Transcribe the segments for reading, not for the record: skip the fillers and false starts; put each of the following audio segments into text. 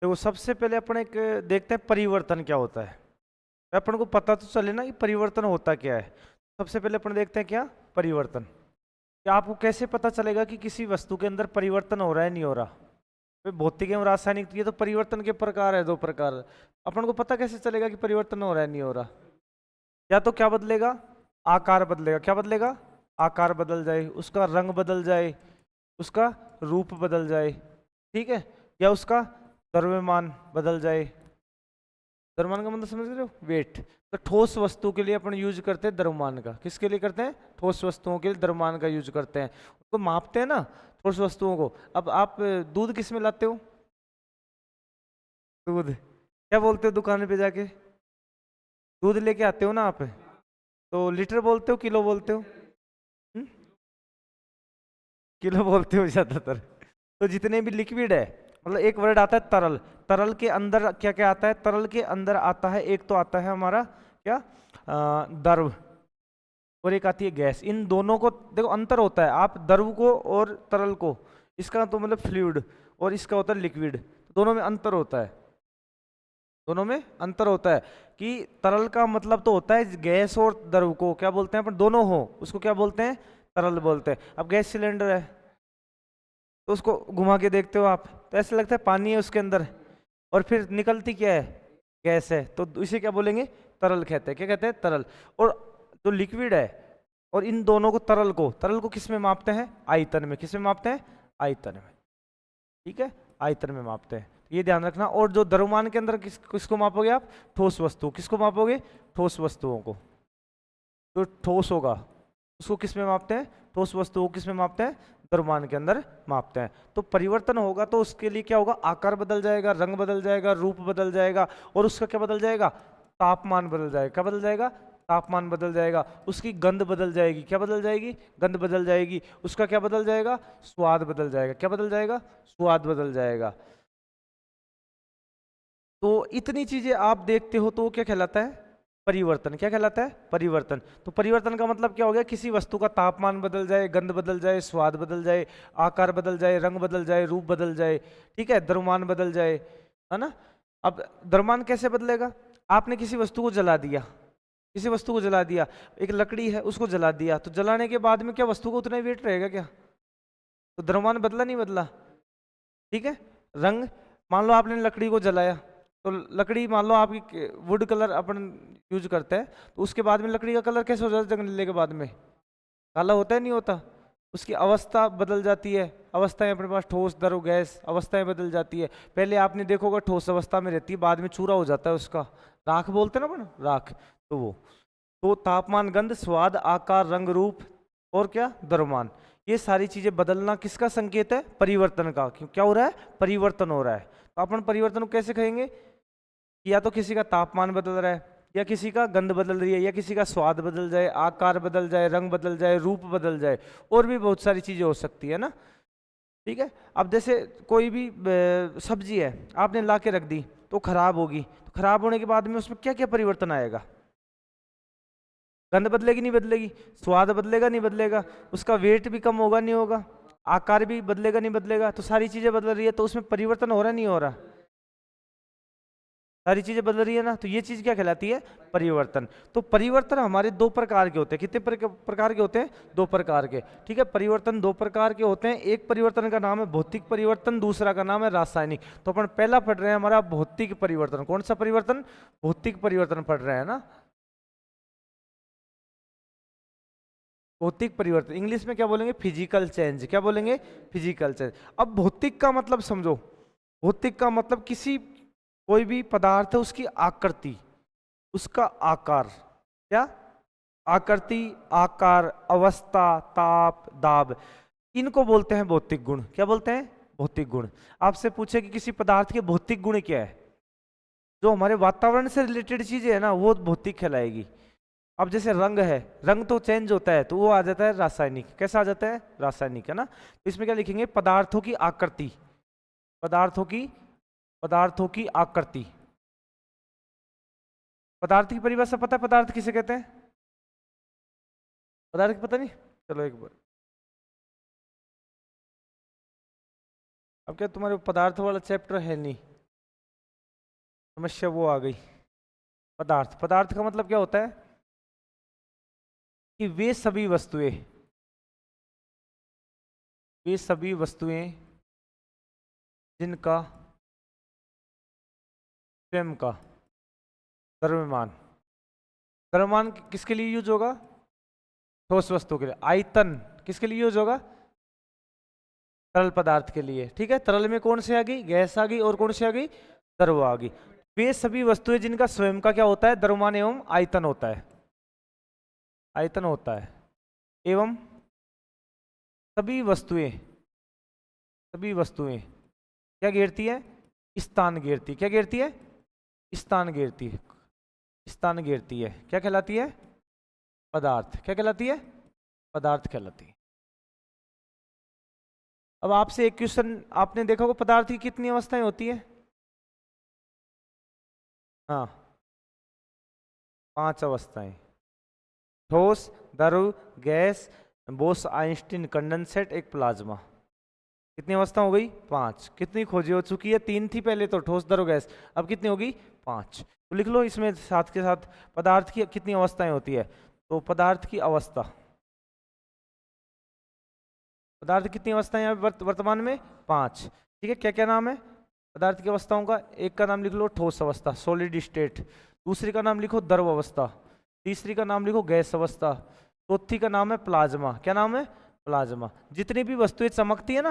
देखो सबसे पहले अपन एक देखते हैं परिवर्तन क्या होता है। अपन को पता तो चले ना कि परिवर्तन होता क्या है। सबसे पहले अपन देखते हैं क्या परिवर्तन। क्या आपको कैसे पता चलेगा कि किसी वस्तु के अंदर परिवर्तन हो रहा है नहीं हो रहा? भाई भौतिक एवं रासायनिक ये तो परिवर्तन के प्रकार है, दो प्रकार। अपन को पता कैसे चलेगा कि परिवर्तन हो रहा है नहीं हो रहा? या तो क्या बदलेगा, आकार बदलेगा। क्या बदलेगा? आकार बदल जाए, उसका रंग बदल जाए, उसका रूप बदल जाए, ठीक है, या उसका द्रव्यमान बदल जाए। द्रव्यमान का मतलब समझ रहे हो? वेट। तो ठोस वस्तु के लिए अपन यूज करते हैं द्रव्यमान का। किसके लिए करते हैं? ठोस वस्तुओं के लिए द्रव्यमान का यूज करते हैं, उसको मापते हैं ना ठोस वस्तुओं को। अब आप दूध किस में लाते हो? दूध क्या बोलते हो दुकान पे जाके? दूध लेके आते हो ना आप, तो लीटर बोलते हो किलो बोलते हो? हम्म? किलो बोलते हो ज्यादातर। तो जितने भी लिक्विड है, मतलब एक वर्ड आता है तरल। तरल के अंदर क्या क्या आता है? तरल के अंदर आता है, एक तो आता है हमारा क्या, द्रव, और एक आती है गैस। इन दोनों को देखो अंतर होता है। आप द्रव को और तरल को, इसका तो मतलब फ्लूइड, और इसका होता है लिक्विड, दोनों में अंतर होता है। दोनों में अंतर होता है कि तरल का मतलब तो होता है गैस, और द्रव को क्या बोलते हैं अपन? दोनों हो उसको क्या बोलते हैं? तरल बोलते हैं। अब गैस सिलेंडर है, तो उसको घुमा के देखते हो आप, तो ऐसा लगता है पानी है उसके अंदर, और फिर निकलती क्या है? गैस है। तो इसे क्या बोलेंगे? तरल कहते हैं। क्या कहते हैं? तरल। और जो लिक्विड है, और इन दोनों को, तरल को किस में मापते हैं? आयतन में। किस में मापते हैं? आयतन में, ठीक है, आयतन में मापते हैं, ये ध्यान रखना। और जो द्रव्यमान के अंदर किसको मापोगे आप? ठोस वस्तु। किसको मापोगे? ठोस वस्तुओं को। जो ठोस होगा उसको किस में मापते हैं? ठोस वस्तुओं को किस में मापते हैं? द्रव्यमान के अंदर मापते हैं। तो परिवर्तन होगा तो उसके लिए क्या होगा? आकार बदल जाएगा, रंग बदल जाएगा, रूप बदल जाएगा, और उसका क्या बदल जाएगा? तापमान बदल जाएगा। क्या बदल जाएगा? तापमान बदल जाएगा। उसकी गंध बदल जाएगी। क्या बदल जाएगी? गंध बदल जाएगी। उसका क्या बदल जाएगा? स्वाद बदल जाएगा। क्या बदल जाएगा? स्वाद बदल जाएगा। तो इतनी चीजें आप देखते हो तो वो क्या कहलाता है? परिवर्तन। क्या कहलाता है? परिवर्तन। तो परिवर्तन का मतलब क्या हो गया? किसी वस्तु का तापमान बदल जाए, गंध बदल जाए, स्वाद बदल जाए, आकार बदल जाए, रंग बदल जाए, रूप बदल जाए, ठीक है, द्रव्यमान बदल जाए, है ना। अब द्रव्यमान कैसे बदलेगा? आपने किसी वस्तु को जला दिया, किसी वस्तु को जला दिया, एक लकड़ी है उसको जला दिया, तो जलाने के बाद में क्या वस्तु को उतना ही वेट रहेगा क्या? तो द्रव्यमान बदला नहीं बदला? ठीक है। रंग, मान लो आपने लकड़ी को जलाया, तो लकड़ी मान लो आपकी वुड कलर अपन यूज करते हैं, तो उसके बाद में लकड़ी का कलर कैसे हो जाता है जलने के बाद में? काला होता है नहीं होता? उसकी अवस्था बदल जाती है। अवस्थाएं अपने पास ठोस, द्रव, गैस, अवस्थाएं बदल जाती है। पहले आपने देखा होगा ठोस अवस्था में रहती है, बाद में चूरा हो जाता है उसका, राख बोलते हैं ना अपन, राख। तो वो, तो तापमान, गंध, स्वाद, आकार, रंग, रूप, और क्या? द्रव्यमान। ये सारी चीजें बदलना किसका संकेत है? परिवर्तन का। क्यों क्या हो रहा है? परिवर्तन हो रहा है। तो अपन परिवर्तन को कैसे कहेंगे? या तो किसी का तापमान बदल रहा है, या किसी का गंध बदल रही है, या किसी का स्वाद बदल जाए, आकार बदल जाए, रंग बदल जाए, रूप बदल जाए, और भी बहुत सारी चीजें हो सकती है ना। ठीक है। अब जैसे कोई भी सब्जी है, आपने ला के रख दी, तो खराब होगी, तो खराब होने के बाद में उसमें क्या क्या परिवर्तन आएगा? गंध बदलेगी नहीं बदलेगी? स्वाद बदलेगा नहीं बदलेगा? उसका वेट भी कम होगा नहीं होगा? आकार भी बदलेगा नहीं बदलेगा? तो सारी चीजें बदल रही है, तो उसमें परिवर्तन हो रहा नहीं हो रहा? सारी चीजें बदल रही है ना, तो ये चीज क्या कहलाती है? परिवर्तन। तो परिवर्तन हमारे दो प्रकार के होते हैं। कितने प्रकार के होते हैं? दो प्रकार के। ठीक है, परिवर्तन दो प्रकार के होते हैं। एक परिवर्तन का नाम है भौतिक परिवर्तन, दूसरा का नाम है रासायनिक। तो अपन पहला पढ़ रहे हैं हमारा भौतिक परिवर्तन। कौन सा परिवर्तन? भौतिक परिवर्तन पढ़ रहे हैं ना। भौतिक परिवर्तन इंग्लिश में क्या बोलेंगे? Physical change. क्या बोलेंगे? Physical change. अब भौतिक का मतलब समझो। भौतिक का मतलब किसी, कोई भी पदार्थ है उसकी आकृति, उसका आकार, क्या? आकृति, आकार, अवस्था, ताप, दाब, इनको बोलते हैं भौतिक गुण। क्या बोलते हैं? भौतिक गुण। आपसे पूछे कि किसी पदार्थ के भौतिक गुण क्या है, जो हमारे वातावरण से रिलेटेड चीजें है ना, वो भौतिक कहलाएगी। अब जैसे रंग है, रंग तो चेंज होता है, तो वो आ जाता है रासायनिक। कैसा आ जाता है? रासायनिक, है ना। तो इसमें क्या लिखेंगे? पदार्थों की आकृति, पदार्थों की, पदार्थों की आकृति। पदार्थ की परिभाषा पता है? पदार्थ किसे कहते हैं? पदार्थ पता नहीं? चलो एक बार, अब क्या तुम्हारे पदार्थ वाला चैप्टर है नहीं? समस्या वो आ गई। पदार्थ, पदार्थ का मतलब क्या होता है कि वे सभी वस्तुएं जिनका स्वयं का द्रव्यमान, द्रव्यमान किसके लिए यूज होगा? ठोस वस्तु के लिए। आयतन किसके लिए यूज होगा? तरल पदार्थ के लिए। ठीक है, तरल में कौन सी आ गई? गैस आ गई। और कौन सी आ गई? द्रव आ गई। वे सभी वस्तुएं जिनका स्वयं का क्या होता है? द्रव्यमान एवं आयतन होता है, आयतन होता है। एवं सभी वस्तुएं क्या घेरती है? स्थान घेरती। क्या घेरती है? स्थान घेरती है। स्थान घेरती है। क्या कहलाती है? पदार्थ। क्या कहलाती है? पदार्थ कहलाती है। अब आपसे एक क्वेश्चन, आपने देखा होगा पदार्थ की कितनी अवस्थाएं होती है? हाँ, 5 अवस्थाएं। ठोस, द्रव, गैस, बोस आइंस्टीन कंडेंसेट, एक प्लाज्मा। कितनी अवस्था हो गई? 5। कितनी खोजी हो चुकी है? 3 थी पहले तो, ठोस, द्रव, गैस। अब कितनी होगी? 5। तो लिख लो इसमें साथ के साथ पदार्थ की कितनी अवस्थाएं होती है। तो पदार्थ की अवस्था, पदार्थ कितनी अवस्थाएं हैं वर्तमान में? 5। ठीक है, क्या क्या नाम है पदार्थ की अवस्थाओं का? एक का नाम लिख लो ठोस अवस्था, सॉलिड स्टेट। दूसरी का नाम लिखो द्रव अवस्था। तीसरी का नाम लिखो गैस अवस्था। चौथी का नाम है प्लाज्मा। क्या नाम है? प्लाज्मा। जितनी भी वस्तुएं चमकती है ना,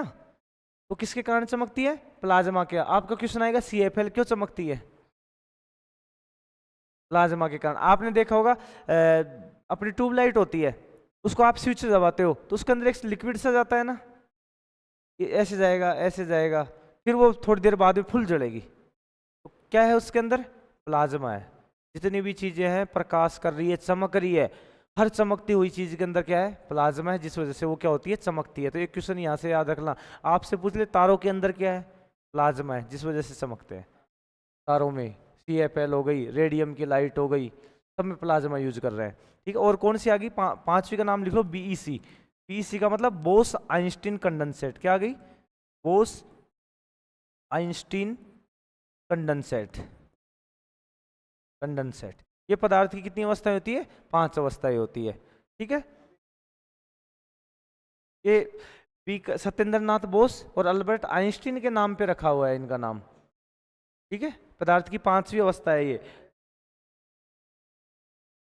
वो किसके कारण चमकती है? प्लाज्मा के। आपका क्वेश्चन आएगा CFL क्यों चमकती है? प्लाज्मा के कारण। आपने देखा होगा अपनी ट्यूबलाइट होती है, उसको आप स्विच दबाते हो तो उसके अंदर एक लिक्विड सा जाता है ना, ये ऐसे जाएगा, ऐसे जाएगा, फिर वो थोड़ी देर बाद में फुल जलेगी। तो क्या है उसके अंदर? प्लाज्मा है। जितनी भी चीजें हैं प्रकाश कर रही है, चमक रही है, हर चमकती हुई चीज के अंदर क्या है? प्लाज्मा है, जिस वजह से वो क्या होती है? चमकती है। तो एक क्वेश्चन यहाँ से याद रखना। आपसे पूछ ले तारों के अंदर क्या है? प्लाज्मा है, जिस वजह से चमकते हैं। तारों में CFL हो गई, रेडियम की लाइट हो गई, सब में प्लाज्मा यूज कर रहे हैं। ठीक है, और कौन सी आ गई? पांचवी का नाम लिख लो BEC। BEC का मतलब बोस आइंस्टीन कंडेंसेट। क्या आ गई? Bose Einstein condensate. कंडेंसेट। ये पदार्थ की कितनी अवस्थाएं होती है? 5 अवस्थाएं होती है। ठीक है, ये सत्येंद्र नाथ बोस और अल्बर्ट आइंस्टीन के नाम पे रखा हुआ है इनका नाम। ठीक है, पदार्थ की 5वीं अवस्था है ये।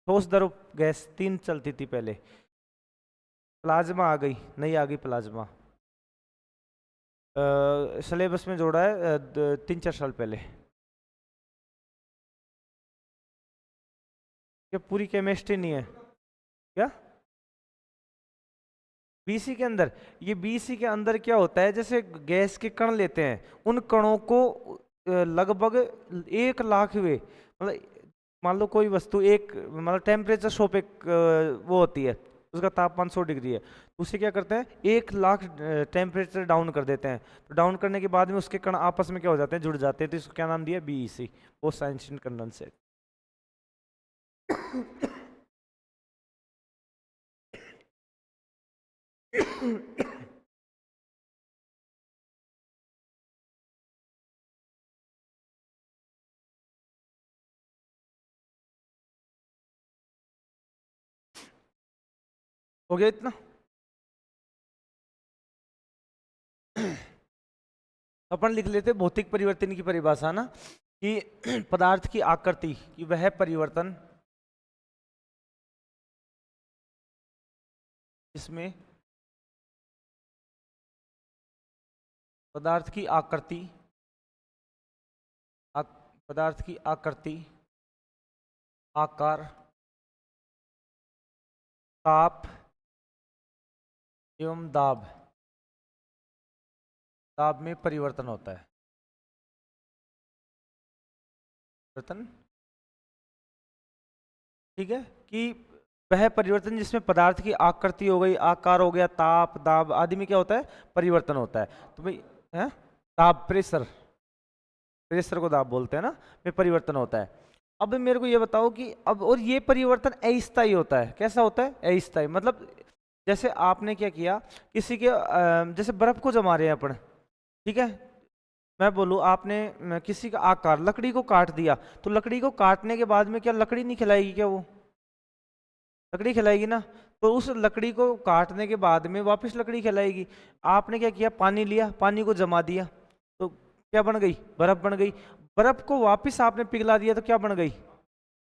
ठोस, द्रव, गैस 3 चलती थी पहले। प्लाज्मा आ गई, नहीं आ गई प्लाज्मा। सिलेबस में जोड़ा है 3-4 साल पहले। क्या पूरी केमिस्ट्री नहीं है क्या? BC के अंदर, ये BC के अंदर क्या होता है, जैसे गैस के कण लेते हैं, उन कणों को लगभग 1 लाख हुए, मतलब मान लो कोई वस्तु एक, मतलब टेम्परेचर 100 पे वो होती है, उसका तापमान 100 डिग्री है, तो उसे क्या करते हैं 1 लाख टेम्परेचर डाउन कर देते हैं। तो डाउन करने के बाद में उसके कण आपस में क्या हो जाते हैं? जुड़ जाते हैं। तो इसको क्या नाम दिया? BEC, Bose Einstein condensate. हो गया इतना? अपन लिख लेते भौतिक परिवर्तन की परिभाषा ना, कि पदार्थ की आकृति की वह परिवर्तन इसमें पदार्थ की आकृति, पदार्थ की आकृति, आकार, ताप एवं दाब, दाब में परिवर्तन होता है। परिवर्तन, ठीक है, कि वह परिवर्तन जिसमें पदार्थ की आकृति हो गई, आकार हो गया, ताप, दाब आदि में क्या होता है? परिवर्तन होता है। तो भाई है दाब, प्रेशर, प्रेशर को दाब बोलते हैं ना, में परिवर्तन होता है। अब मेरे को ये बताओ कि अब, और ये परिवर्तन अस्थायी होता है। कैसा होता है? अस्थायी। मतलब जैसे आपने क्या किया, किसी के जैसे बर्फ को जमा रहे हैं अपन, ठीक है, मैं बोलूँ आपने किसी का आकार, लकड़ी को काट दिया, तो लकड़ी को काटने के बाद में क्या लकड़ी नहीं खिलाएगी? क्या वो लकड़ी खिलाएगी ना? तो उस लकड़ी को काटने के बाद में वापस लकड़ी खिलाएगी। आपने क्या किया, पानी लिया, पानी को जमा दिया, तो क्या बन गई? बर्फ बन गई। बर्फ को वापस आपने पिघला दिया तो क्या बन गई?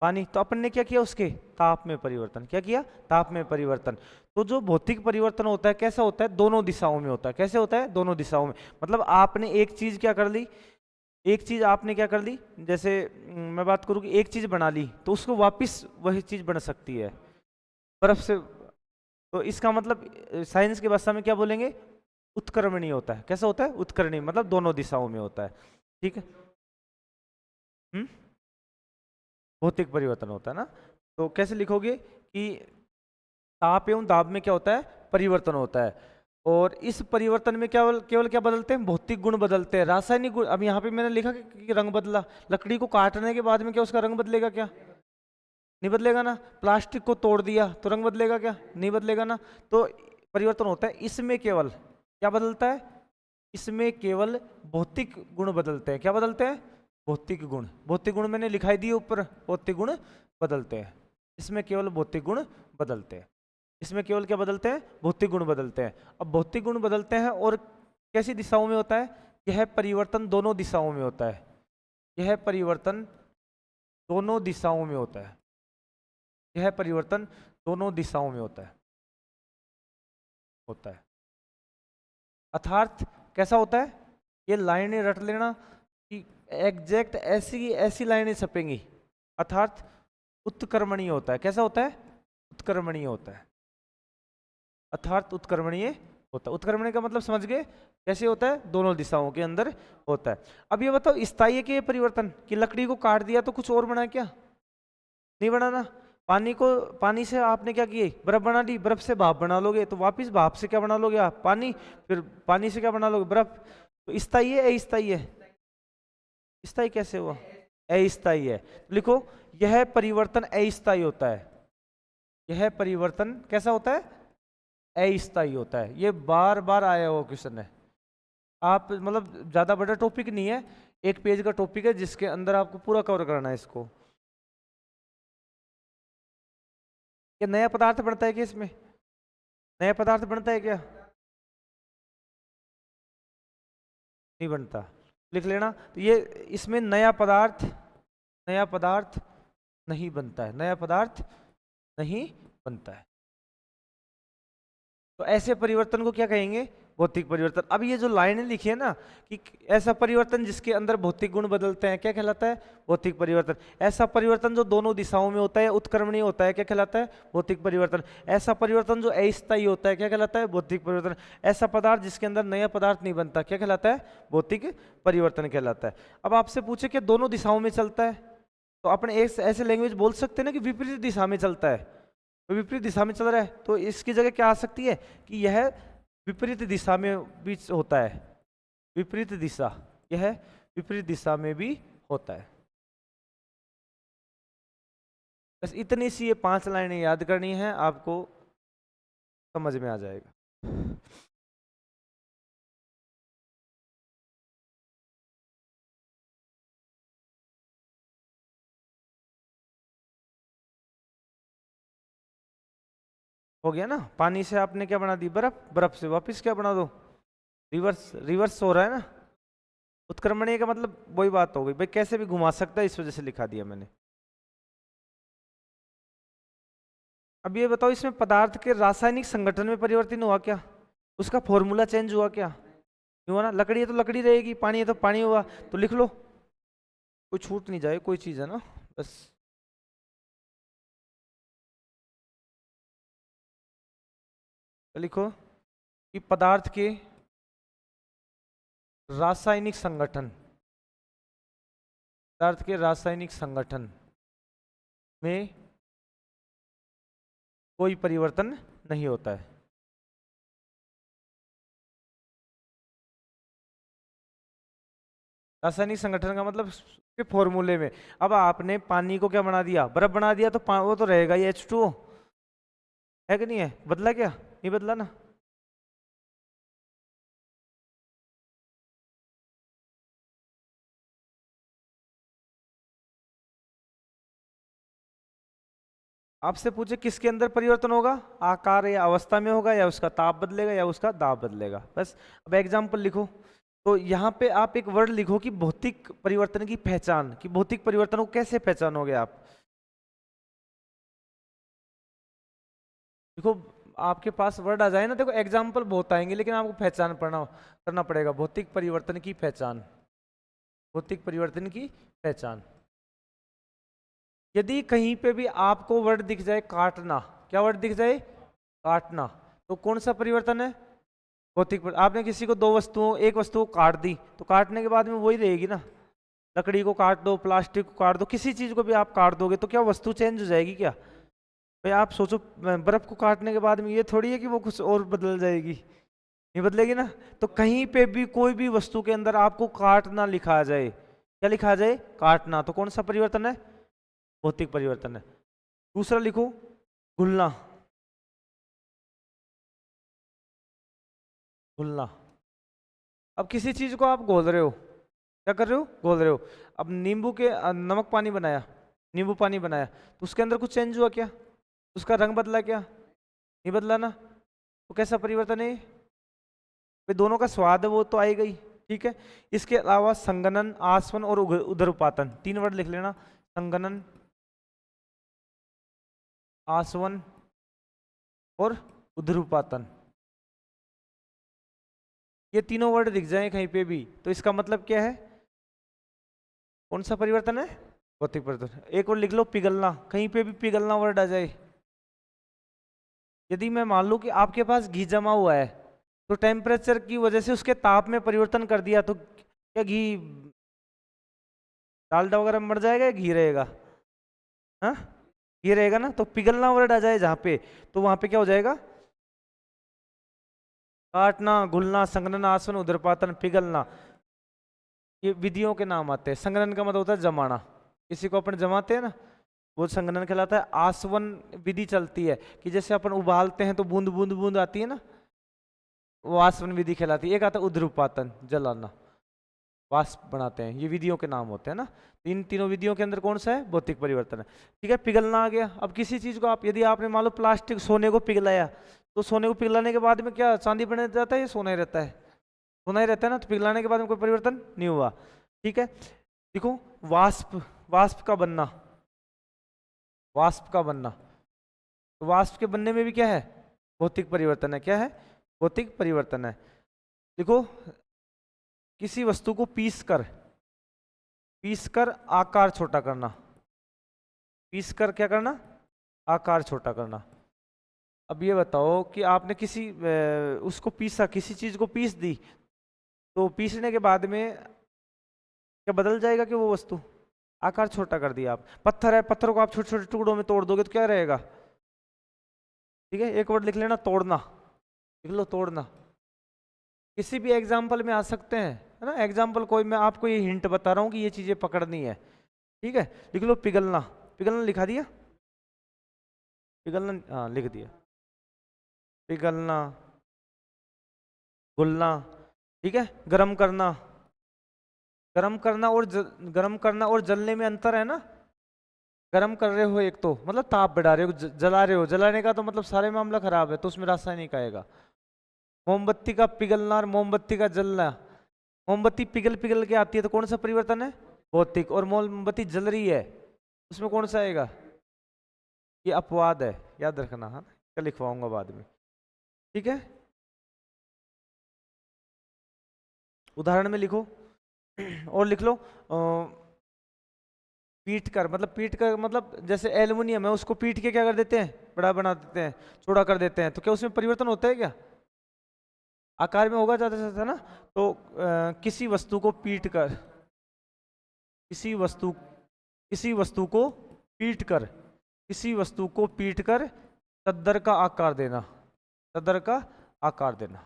पानी। तो अपन ने क्या किया, उसके ताप में परिवर्तन। क्या किया? ताप में परिवर्तन। तो जो भौतिक परिवर्तन होता है कैसा होता है? दोनों दिशाओं में होता है। कैसे होता है? दोनों दिशाओं में। मतलब आपने एक चीज क्या कर ली, एक चीज आपने क्या कर ली, जैसे मैं बात करूँ कि एक चीज बना ली तो उसको वापस वही चीज बन सकती है बर्फ से। तो इसका मतलब साइंस की भाषा में क्या बोलेंगे? उत्क्रमणीय होता है। कैसा होता है? उत्कर्णीय, मतलब दोनों दिशाओं में होता है। ठीक है। हम्म भौतिक परिवर्तन होता है ना। तो कैसे लिखोगे कि ताप एवं दाब में क्या होता है? परिवर्तन होता है। और इस परिवर्तन में केवल केवल क्या बदलते हैं? भौतिक गुण बदलते हैं, रासायनिक गुण। अब यहाँ पे मैंने लिखा कि रंग बदला। लकड़ी को काटने के बाद में क्या उसका रंग बदलेगा? क्या नहीं बदलेगा ना। प्लास्टिक को तोड़ दिया तो रंग बदलेगा? क्या नहीं बदलेगा ना। तो परिवर्तन होता है। इसमें केवल क्या बदलता है? इसमें केवल भौतिक गुण बदलते हैं। क्या बदलते हैं? भौतिक गुण। भौतिक गुण मैंने लिखाई दिए ऊपर, भौतिक गुण बदलते हैं। इसमें केवल भौतिक गुण बदलते हैं। इसमें केवल क्या बदलते हैं? भौतिक गुण बदलते हैं। अब भौतिक गुण बदलते हैं और कैसी दिशाओं में होता है? यह परिवर्तन दोनों दिशाओं में होता है। यह परिवर्तन दोनों दिशाओं में होता है। यह परिवर्तन दोनों दिशाओं में होता है। अर्थात कैसा होता है? ये लाइनें रट लेना कि एग्जैक्ट ऐसी ऐसी लाइनें छपेंगी। अर्थात उत्क्रमणीय होता है। कैसा होता है? उत्क्रमणीय होता है। अर्थात उत्क्रमणीय होता है। उत्क्रमणीय का मतलब समझ गए? कैसे होता है? दोनों दिशाओं के अंदर होता है। अब ये बताओ, स्थायी है कि ये परिवर्तन? कि लकड़ी को काट दिया तो कुछ और बना? क्या नहीं बनाना। पानी को, पानी से आपने क्या किए? बर्फ बना दी। बर्फ से भाप बना लोगे तो वापिस भाप से क्या बना लोगे आप? पानी। फिर पानी से क्या बना लोगे? बर्फ। तो स्थायी है अस्थायी है? स्थायी कैसे हुआ? अस्थायी है। तो लिखो, यह परिवर्तन अस्थायी होता है। यह परिवर्तन कैसा होता है? अस्थायी होता है। ये बार बार आया हुआ क्वेश्चन है। आप मतलब ज्यादा बड़ा टॉपिक नहीं है, एक पेज का टॉपिक है जिसके अंदर आपको पूरा कवर करना है इसको। ये नया पदार्थ बनता है क्या इसमें? नया पदार्थ बनता है क्या? नहीं बनता। लिख लेना। तो ये इसमें नया पदार्थ नहीं बनता है। नया पदार्थ नहीं बनता है। तो ऐसे परिवर्तन को क्या कहेंगे? भौतिक परिवर्तन। अब ये जो लाइनें लिखी है ना कि ऐसा परिवर्तन जिसके अंदर भौतिक गुण बदलते हैं, क्या कहलाता है? भौतिक परिवर्तन। ऐसा परिवर्तन जो दोनों दिशाओं में होता है, उत्क्रमणीय होता है, क्या कहलाता है? भौतिक परिवर्तन। ऐसा परिवर्तन जो अस्थायी होता है, क्या कहलाता है? भौतिक परिवर्तन। ऐसा पदार्थ जिसके अंदर नया पदार्थ नहीं बनता, क्या कहलाता है? भौतिक परिवर्तन कहलाता है। अब आपसे पूछे कि दोनों दिशाओं में चलता है, तो अपने एक ऐसे लैंग्वेज बोल सकते हैं ना कि विपरीत दिशा में चलता है। तो विपरीत दिशा में चल रहा है तो इसकी जगह क्या आ सकती है कि यह विपरीत दिशा में भी होता है। विपरीत दिशा, यह विपरीत दिशा में भी होता है। बस इतनी सी ये 5 लाइनें याद करनी है, आपको समझ में आ जाएगा। हो गया ना। पानी से आपने क्या बना दी? बर्फ। बर्फ से वापस क्या बना दो? रिवर्स। रिवर्स हो रहा है ना। उत्क्रमणीय का मतलब वही बात हो गई भाई, कैसे भी घुमा सकता है, इस वजह से लिखा दिया मैंने। अब ये बताओ, इसमें पदार्थ के रासायनिक संगठन में परिवर्तन हुआ क्या? उसका फॉर्मूला चेंज हुआ क्या? नहीं हुआ ना। लकड़ी है तो लकड़ी रहेगी, पानी है तो पानी हुआ। तो लिख लो, कोई छूट नहीं जाए कोई चीज, है ना। बस तो लिखो कि रासायनिक संगठन पदार्थ के रासायनिक संगठन में कोई परिवर्तन नहीं होता है। रासायनिक संगठन का मतलब के फॉर्मूले में। अब आपने पानी को क्या बना दिया? बर्फ बना दिया, तो वो तो रहेगा ही H2O, है कि नहीं है? बदला क्या? नहीं बदला ना। आपसे पूछे किसके अंदर परिवर्तन होगा, आकार या अवस्था में होगा, या उसका ताप बदलेगा, या उसका दाब बदलेगा, बस। अब एग्जाम्पल लिखो। तो यहाँ पे आप एक वर्ड लिखो कि भौतिक परिवर्तन की पहचान, कि भौतिक परिवर्तन को कैसे पहचानोगे आप। देखो आपके पास वर्ड आ जाए ना, देखो एग्जाम्पल बहुत आएंगे, लेकिन आपको पहचान पढ़ना करना पड़ेगा। भौतिक परिवर्तन की पहचान, भौतिक परिवर्तन की पहचान। यदि कहीं पे भी आपको वर्ड दिख जाए काटना, क्या वर्ड दिख जाए, काटना, तो कौन सा परिवर्तन है, भौतिक आपने किसी को दो वस्तुओं, एक वस्तु को काट दी, तो काटने के बाद में वही रहेगी ना। लकड़ी को काट दो, प्लास्टिक को काट दो, किसी चीज को भी आप काट दोगे तो क्या वस्तु चेंज हो जाएगी क्या। भाई आप सोचो, बर्फ को काटने के बाद में ये थोड़ी है कि वो कुछ और बदल जाएगी, नहीं बदलेगी ना। तो कहीं पे भी कोई भी वस्तु के अंदर आपको काटना लिखा आ जाए, क्या लिखा आ जाए, काटना, तो कौन सा परिवर्तन है, भौतिक परिवर्तन है। दूसरा लिखो, घुलना, घुलना। अब किसी चीज को आप घोल रहे हो, क्या कर रहे हो, घोल रहे हो। अब नींबू के नमक पानी बनाया, नींबू पानी बनाया, तो उसके अंदर कुछ चेंज हुआ क्या, उसका रंग बदला क्या, नहीं बदला ना। तो कैसा परिवर्तन है ये? भाई दोनों का स्वाद है वो तो आएगा ही, ठीक है। इसके अलावा संगनन, आसवन और उदरपातन, तीन वर्ड लिख लेना, संगनन, आसवन और उदरपातन। ये तीनों वर्ड दिख जाए कहीं पे भी तो इसका मतलब क्या है, कौन सा परिवर्तन है, भौतिक परिवर्तन। एक और लिख लो, पिघलना, कहीं पे भी पिघलना वर्ड आ जाए। यदि मैं मान लूं कि आपके पास घी जमा हुआ है, तो टेम्परेचर की वजह से उसके ताप में परिवर्तन कर दिया, तो क्या घी डालडा वगैरह मर जाएगा या घी रहेगा, हाँ घी रहेगा ना। तो पिघलना वर्ड आ जाए जहां पे, तो वहां पे क्या हो जाएगा, काटना, घुलना, संघनन, आसवन, उदरपातन, पिघलना, ये विधियों के नाम आते हैं। संघनन का मतलब होता है जमाना, किसी को अपन जमाते हैं ना, वो संघनन कहलाता है। आसवन विधि चलती है कि जैसे अपन उबालते हैं तो बूंद बूंद बूंद आती है ना, वो आसवन विधि कहलाती है। एक आता है उद्रुपातन, जलाना, वाष्प बनाते हैं, ये विधियों के नाम होते हैं ना। इन तीनों विधियों के अंदर कौन सा है, भौतिक परिवर्तन है, ठीक है। पिघलना आ गया। अब किसी चीज को आप, यदि आपने मान लो प्लास्टिक, सोने को पिघलाया, तो सोने को पिघलाने के बाद में क्या चांदी बन जाता है या सोना ही रहता है, सोना ही रहता है ना। तो पिघलाने के बाद में कोई परिवर्तन नहीं हुआ, ठीक है। देखो वाष्प, वाष्प का बनना, वाष्प का बनना, तो वाष्प के बनने में भी क्या है, भौतिक परिवर्तन है, क्या है, भौतिक परिवर्तन है। देखो किसी वस्तु को पीस कर, पीस कर आकार छोटा करना, पीस कर क्या करना, आकार छोटा करना। अब ये बताओ कि आपने किसी उसको पीसा, किसी चीज को पीस दी, तो पीसने के बाद में क्या बदल जाएगा कि वो वस्तु, आकार छोटा कर दिया। आप पत्थर है, पत्थर को आप छोटे छोटे टुकड़ों में तोड़ दोगे तो क्या रहेगा, ठीक है। एक वर्ड लिख लेना, तोड़ना, लिख लो, तोड़ना। किसी भी एग्जाम्पल में आ सकते हैं, है ना। एग्जाम्पल कोई, मैं आपको ये हिंट बता रहा हूँ कि ये चीजें पकड़नी है, ठीक है। लिख लो पिघलना, पिघलना लिखा दिया, पिघलना, हाँ लिख दिया, पिघलना, घुलना, ठीक है। गरम करना, गरम करना और गरम करना और जलने में अंतर है ना। गरम कर रहे हो एक तो मतलब ताप बढ़ा रहे हो, जला रहे हो, जलाने का तो मतलब सारे मामला खराब है, तो उसमें रासायनिक आएगा। मोमबत्ती का पिघलना और मोमबत्ती का जलना, मोमबत्ती पिघल पिघल के आती है तो कौन सा परिवर्तन है, भौतिक। और मोमबत्ती जल रही है, उसमें कौन सा आएगा, ये अपवाद है, याद रखना, हाँ क्या लिखवाऊंगा बाद में, ठीक है। उदाहरण में लिखो और लिख लो, पीट कर, मतलब पीट कर मतलब जैसे एल्युमिनियम है, उसको पीट के क्या कर देते हैं, बड़ा बना देते हैं, चौड़ा कर देते हैं, तो क्या उसमें परिवर्तन होता है क्या, आकार में होगा ज्यादा से ज्यादा ना। तो किसी वस्तु को पीट कर, किसी वस्तु, किसी वस्तु को पीट कर, किसी वस्तु को पीट कर चद्दर का आकार देना, चद्दर का आकार देना,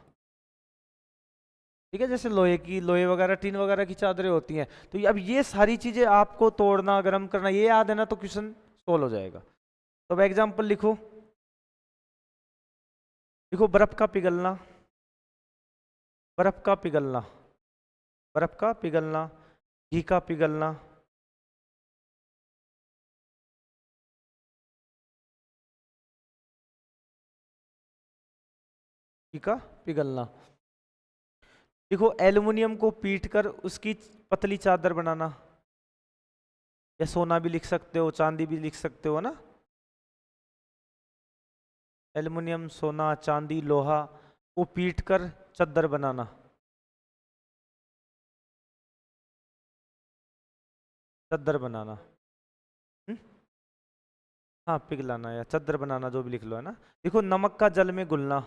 ठीक है। जैसे लोहे की, लोहे वगैरह, टीन वगैरह की चादरें होती हैं। तो अब ये सारी चीजें आपको तोड़ना, गर्म करना, ये याद है ना, तो क्वेश्चन सोल्व हो जाएगा। तो अब एग्जाम्पल लिखो, देखो बर्फ का पिघलना, बर्फ का पिघलना, बर्फ का पिघलना, घी का पिघलना, का पिघलना। देखो एल्युमिनियम को पीट कर उसकी पतली चादर बनाना, या सोना भी लिख सकते हो, चांदी भी लिख सकते हो ना। एल्युमिनियम, सोना, चांदी, लोहा को पीट कर चादर बनाना, चादर बनाना। हम्म? हाँ पिघलाना या चादर बनाना, जो भी लिख लो, है ना। देखो नमक का जल में घुलना,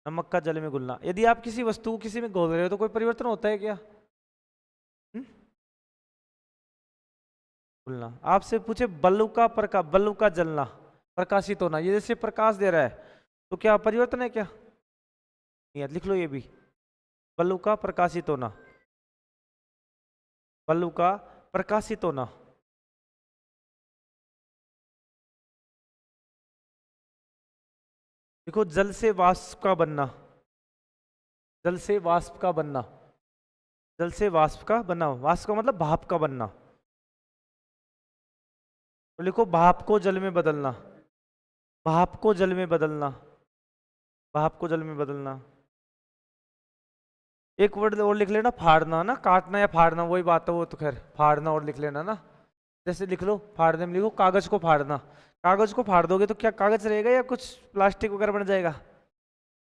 नमक का जल में घुलना। यदि आप किसी वस्तु को किसी में घोल रहे हो तो कोई परिवर्तन होता है क्या? हम्म? घुलना। आपसे पूछे बल्ब का जलना, प्रकाशित होना, ये जैसे प्रकाश दे रहा है तो क्या परिवर्तन है क्या? नहीं है, लिख लो ये भी। बल्ब का प्रकाशित होना, बल्ब का प्रकाशित होना। देखो जल से वाष्प का बनना, जल से वाष्प का बनना, जल से वाष्प का बनना, वाष्प का मतलब भाप का बनना। तो लिखो भाप को जल में बदलना, भाप को जल में बदलना, भाप को जल में बदलना। एक वर्ड और लिख लेना, फाड़ना ना, काटना या फाड़ना वही बात है, वो तो खैर फाड़ना और लिख लेना ना। जैसे लिख लो, फाड़ने में लिखो कागज को फाड़ना। कागज को फाड़ दोगे तो क्या कागज रहेगा या कुछ प्लास्टिक वगैरह बन जाएगा?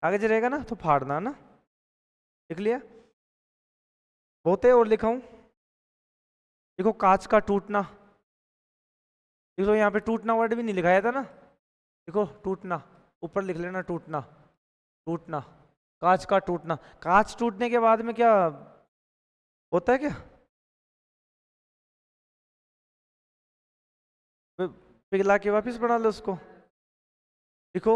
कागज रहेगा ना, तो फाड़ना ना। लिख लिया? बहुत है और लिखाऊं? देखो कांच का टूटना, देखो यहाँ पे टूटना वर्ड भी नहीं लिखाया था ना। देखो टूटना, ऊपर लिख लेना टूटना, टूटना, कांच का टूटना। कांच टूटने के बाद में क्या होता है क्या? पिघला के वापिस बना लो उसको। देखो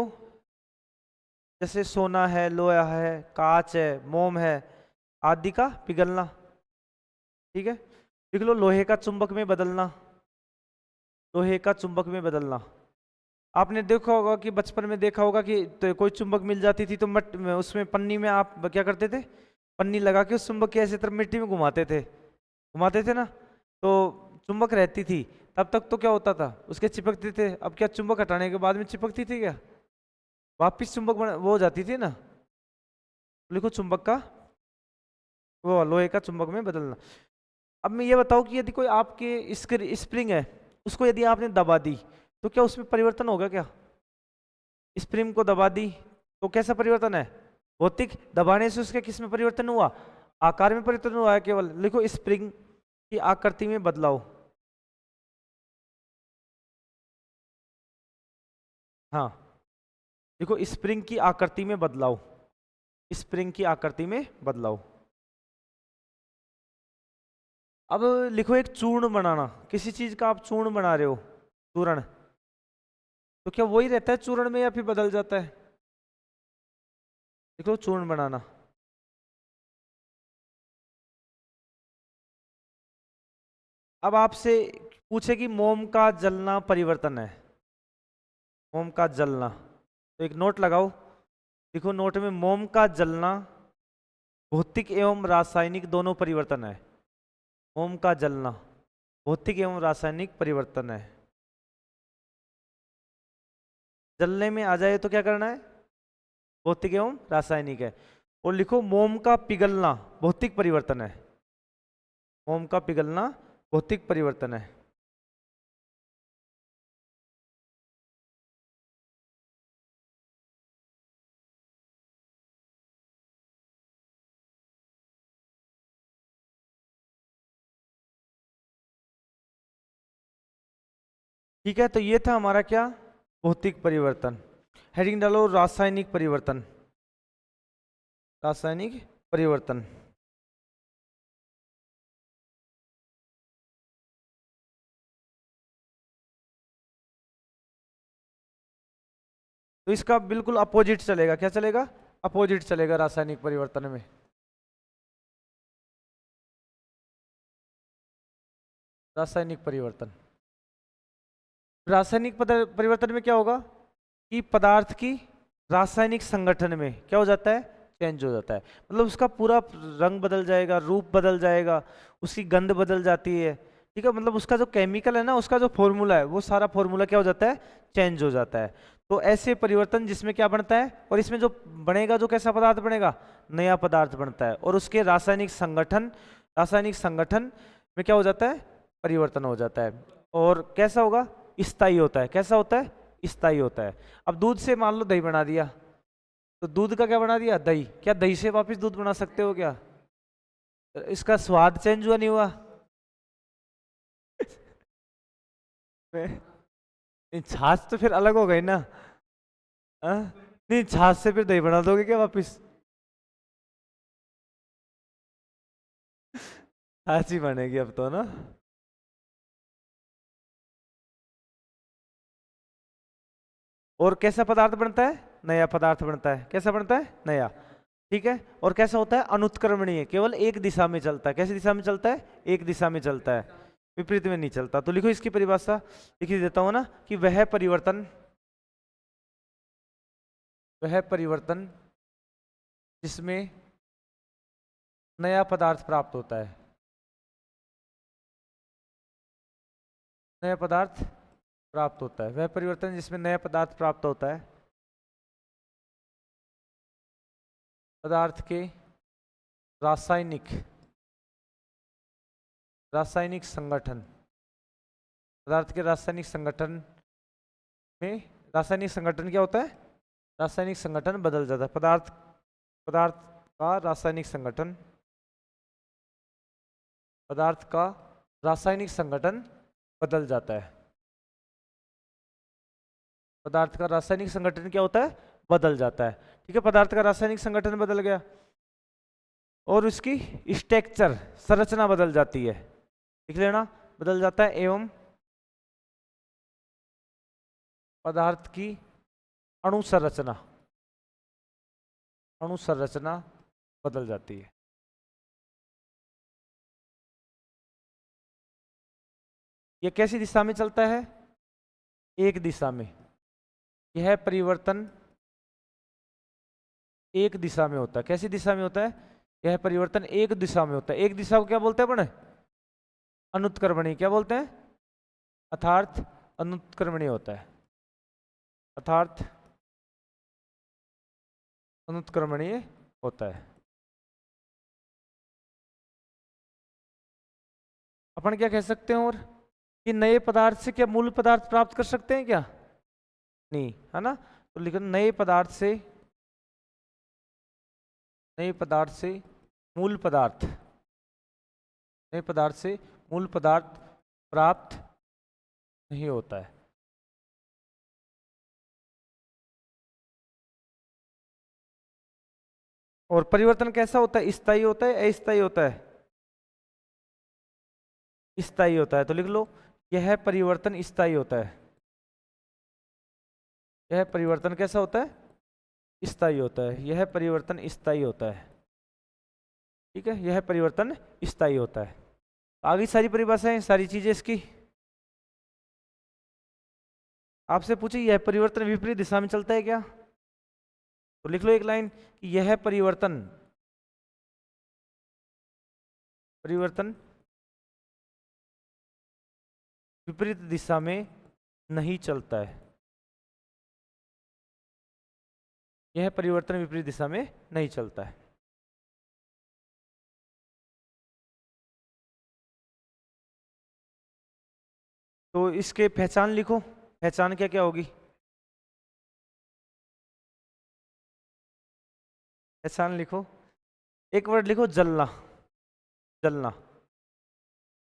जैसे सोना है, लोहा है, कांच है, मोम है आदि का पिघलना। ठीक है, लिख लो लोहे का चुंबक में बदलना, लोहे का चुंबक में बदलना। आपने देखा होगा कि बचपन में देखा होगा कि तो कोई चुंबक मिल जाती थी तो मट में उसमें पन्नी में आप क्या करते थे? पन्नी लगा के उस चुंबक के ऐसे तरफ मिट्टी में घुमाते थे, घुमाते थे ना। तो चुंबक रहती थी तब तक, तो क्या होता था उसके चिपकते थे। अब क्या चुंबक हटाने के बाद में चिपकती थी क्या? वापिस चुंबक वो हो जाती थी ना। लिखो चुंबक का, वो लोहे का चुंबक में बदलना। अब मैं ये बताऊं कि यदि कोई आपके स्प्रिंग है, उसको यदि आपने दबा दी तो क्या उसमें परिवर्तन होगा क्या? स्प्रिंग को दबा दी तो कैसा परिवर्तन है? भौतिक। दबाने से उसके किस में परिवर्तन हुआ? आकार में परिवर्तन हुआ है केवल। लिखो स्प्रिंग की आकृति में बदलाव। हाँ, देखो स्प्रिंग की आकृति में बदलाव, स्प्रिंग की आकृति में बदलाव। अब लिखो एक चूर्ण बनाना, किसी चीज का आप चूर्ण बना रहे हो, चूर्ण, तो क्या वही रहता है चूर्ण में या फिर बदल जाता है? देखो चूर्ण बनाना। अब आपसे पूछे कि मोम का जलना परिवर्तन है, मोम का जलना, तो एक नोट लगाओ। देखो नोट में मोम का जलना भौतिक एवं रासायनिक दोनों परिवर्तन है। मोम का जलना भौतिक एवं रासायनिक परिवर्तन है। जलने में आ जाए तो क्या करना है? भौतिक एवं रासायनिक है। और लिखो मोम का पिघलना भौतिक परिवर्तन है, मोम का पिघलना भौतिक परिवर्तन है। ठीक है, तो ये था हमारा क्या, भौतिक परिवर्तन। हेडिंग डालो रासायनिक परिवर्तन, रासायनिक परिवर्तन। तो इसका बिल्कुल अपोजिट चलेगा, क्या चलेगा? अपोजिट चलेगा रासायनिक परिवर्तन में। रासायनिक परिवर्तन, रासायनिक परिवर्तन में क्या होगा कि पदार्थ की रासायनिक संगठन में क्या हो जाता है? चेंज हो जाता है। मतलब उसका पूरा रंग बदल जाएगा, रूप बदल जाएगा, उसकी गंध बदल जाती है। ठीक है, मतलब उसका जो केमिकल है ना, उसका जो फॉर्मूला है वो सारा फॉर्मूला क्या हो जाता है? चेंज हो जाता है। तो ऐसे परिवर्तन जिसमें क्या बनता है, और इसमें जो बनेगा, जो कैसा पदार्थ बनेगा, नया पदार्थ बनता है, और उसके रासायनिक संगठन में क्या हो जाता है, परिवर्तन हो जाता है। और कैसा होगा, स्थायी होता है। कैसा होता है, स्थायी होता है। अब दूध से मान लो दही बना दिया, तो दूध का क्या बना दिया, दही। क्या दही से वापस दूध बना सकते हो क्या? इसका स्वाद चेंज हुआ, नहीं हुआ? नहीं, छाछ तो फिर अलग हो गई ना। हाँ? नहीं, छाछ से फिर दही बना दोगे क्या वापस? छाछ ही बनेगी अब तो ना। और कैसा पदार्थ बनता है, नया पदार्थ बनता है। कैसा बनता है, नया। ठीक है। और कैसा होता है, अनुत्क्रमणीय, केवल एक दिशा में चलता है। कैसी दिशा में चलता है, एक दिशा में चलता है, विपरीत में नहीं चलता। तो लिखो इसकी परिभाषा, लिख ही देता हूं ना, कि वह परिवर्तन जिसमें नया पदार्थ प्राप्त होता है। नया पदार्थ प्राप्त होता है, वह परिवर्तन जिसमें नया पदार्थ प्राप्त होता है, पदार्थ के रासायनिक रासायनिक संगठन, पदार्थ के रासायनिक संगठन में, रासायनिक संगठन क्या होता है, रासायनिक संगठन बदल जाता है। पदार्थ का रासायनिक संगठन, पदार्थ का रासायनिक संगठन बदल जाता है। पदार्थ का रासायनिक संगठन क्या होता है, बदल जाता है। ठीक है, पदार्थ का रासायनिक संगठन बदल गया, और उसकी स्ट्रक्चर, संरचना बदल जाती है। लिख लेना, बदल जाता है, एवं पदार्थ की अणुसंरचना अणुसंरचना बदल जाती है। यह कैसी दिशा में चलता है, एक दिशा में। यह परिवर्तन एक दिशा में होता है। कैसी दिशा में होता है, यह परिवर्तन एक दिशा में होता है। एक दिशा को क्या बोलते हैं अपन, अनुत्क्रमणीय। क्या बोलते हैं, अर्थात अनुत्क्रमणीय होता है, अर्थात अनुत्क्रमणीय होता है। अपन क्या कह सकते हैं, और कि नए पदार्थ से क्या मूल पदार्थ प्राप्त कर सकते हैं क्या, नहीं, है ना। तो लिखो, नए पदार्थ से मूल पदार्थ, नए पदार्थ से मूल पदार्थ प्राप्त नहीं होता है। और परिवर्तन कैसा होता है, स्थायी होता है, अस्थायी होता है, स्थायी होता है। तो लिख लो, यह परिवर्तन स्थायी होता है। यह परिवर्तन कैसा होता है, स्थायी होता है। यह परिवर्तन स्थायी होता है। ठीक है, यह परिवर्तन स्थायी होता है। आगे सारी परिभाषाएं, सारी चीजें इसकी। आपसे पूछे, यह परिवर्तन विपरीत दिशा में चलता है क्या, तो लिख लो एक लाइन, कि यह परिवर्तन विपरीत दिशा में नहीं चलता है। यह परिवर्तन विपरीत दिशा में नहीं चलता है। तो इसके पहचान लिखो, पहचान क्या क्या होगी, पहचान लिखो, एक वर्ड लिखो, जलना। जलना।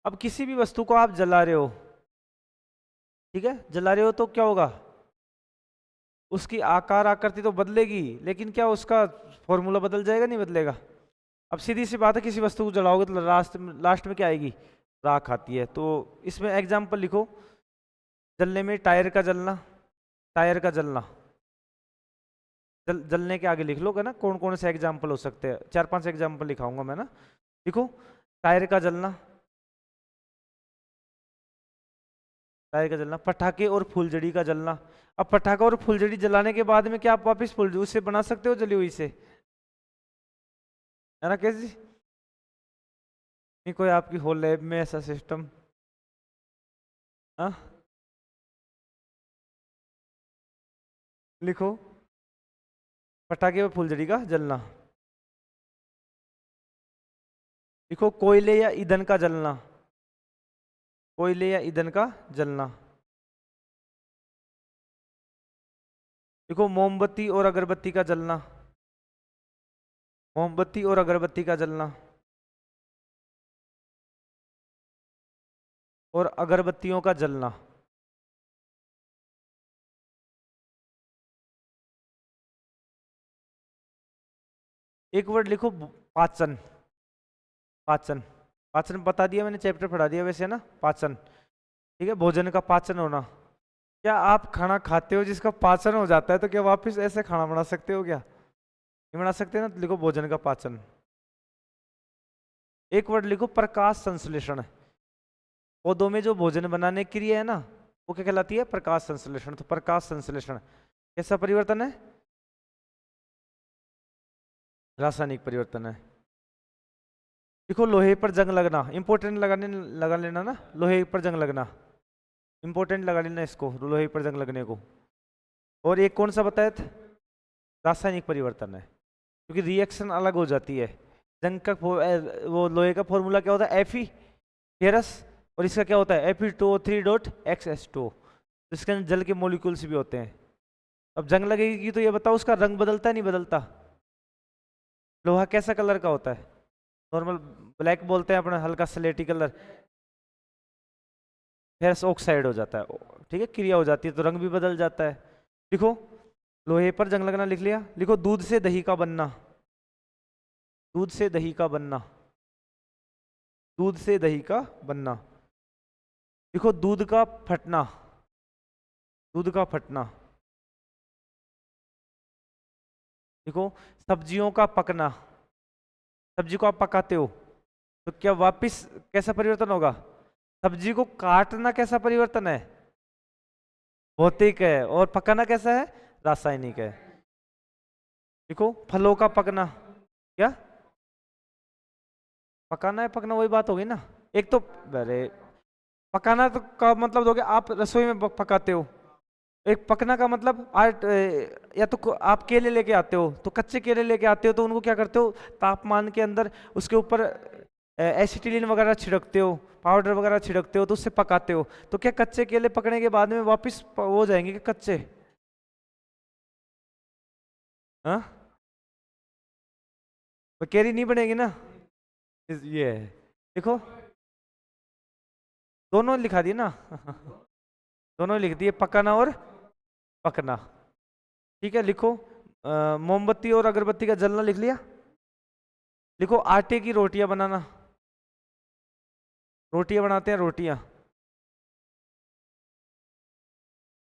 अब किसी भी वस्तु को आप जला रहे हो, ठीक है, जला रहे हो, तो क्या होगा, उसकी आकार आकृति तो बदलेगी, लेकिन क्या उसका फॉर्मूला बदल जाएगा, नहीं बदलेगा। अब सीधी सी बात है, किसी वस्तु को जलाओगे तो लास्ट में क्या आएगी, राख आती है। तो इसमें एग्जाम्पल लिखो, जलने में टायर का जलना, टायर का जलना। जलने के आगे लिख लो ना, कौन कौन से एग्जाम्पल हो सकते हैं, 4-5 एग्जाम्पल लिखाऊंगा मैं ना। लिखो, टायर का जलना, टायर का जलना, पटाखे और फुलझड़ी का जलना। अब पटाखा और फुलझड़ी जलाने के बाद में क्या आप वापस फुल उससे बना सकते हो, जली हुई से, है ना। कैसी, नहीं कोई आपकी हो लैब में ऐसा सिस्टम, हाँ, लिखो पटाखे व फुलझड़ी का जलना। लिखो कोयले या ईंधन का जलना। कोयले या ईंधन का जलना। देखो मोमबत्ती और अगरबत्ती का जलना। मोमबत्ती और अगरबत्ती का जलना। और अगरबत्तियों का जलना। एक वर्ड लिखो पाचन। पाचन। पाचन बता दिया मैंने, चैप्टर पढ़ा दिया वैसे है ना, पाचन। ठीक है, भोजन का पाचन होना। क्या आप खाना खाते हो जिसका पाचन हो जाता है तो क्या वापस ऐसे खाना बना सकते हो क्या? नहीं बना सकते ना, तो लिखो भोजन का पाचन। एक वर्ड लिखो प्रकाश संश्लेषण। पौधों में जो भोजन बनाने की क्रिया है ना, वो क्या कहलाती है? प्रकाश संश्लेषण। तो प्रकाश संश्लेषण कैसा परिवर्तन है? रासायनिक परिवर्तन है। देखो लोहे पर जंग लगना, इंपॉर्टेंट लगा लेना ना, लोहे पर जंग लगना इंपॉर्टेंट लगा लेना इसको, लोहे पर जंग लगने को। और एक कौन सा बताया था? रासायनिक परिवर्तन है, क्योंकि रिएक्शन अलग हो जाती है। जंग का वो लोहे का फॉर्मूला क्या होता है? Fe ferrous. और इसका क्या होता है? Fe2O3.XH2। इसके अंदर जल के मॉलिक्यूल्स भी होते हैं। अब जंग लगेगी तो ये बताओ उसका रंग बदलता है नहीं बदलता? लोहा कैसा कलर का होता है? नॉर्मल ब्लैक बोलते हैं अपना, हल्का स्लेटी कलर। फेरस ऑक्साइड हो जाता है। ठीक है, क्रिया हो जाती है तो रंग भी बदल जाता है। लिखो लोहे पर जंग लगना, लिख लिया। लिखो दूध से दही का बनना। दूध से दही का बनना। दूध से दही का बनना। लिखो दूध का फटना। दूध का फटना। देखो सब्जियों का पकना। सब्जी को आप पकाते हो तो क्या वापिस कैसा परिवर्तन होगा? सब्जी को काटना कैसा परिवर्तन है? भौतिक है। और पकाना कैसा है? रासायनिक है। देखो फलों का पकना। क्या पकाना है? पकना वही बात होगी ना। एक तो अरे पकाना तो का मतलब दोगे आप रसोई में पकाते हो। एक पकना का मतलब आर्ट, या तो आप केले लेके आते हो तो कच्चे केले लेके आते हो तो उनको क्या करते हो? तापमान के अंदर उसके ऊपर एसिटिलीन वगैरह छिड़कते हो, पाउडर वगैरह छिड़कते हो तो उससे पकाते हो। तो क्या कच्चे केले पकने के बाद में वापस हो जाएंगे क्या कच्चे? हाँ, वो केरी नहीं बनेगी ना। ये है। देखो दोनों लिखा दिए ना दोनों लिख दिए, पकाना और पकना। ठीक है, लिखो मोमबत्ती और अगरबत्ती का जलना, लिख लिया। लिखो आटे की रोटियां बनाना। रोटियां बनाते हैं, रोटियां।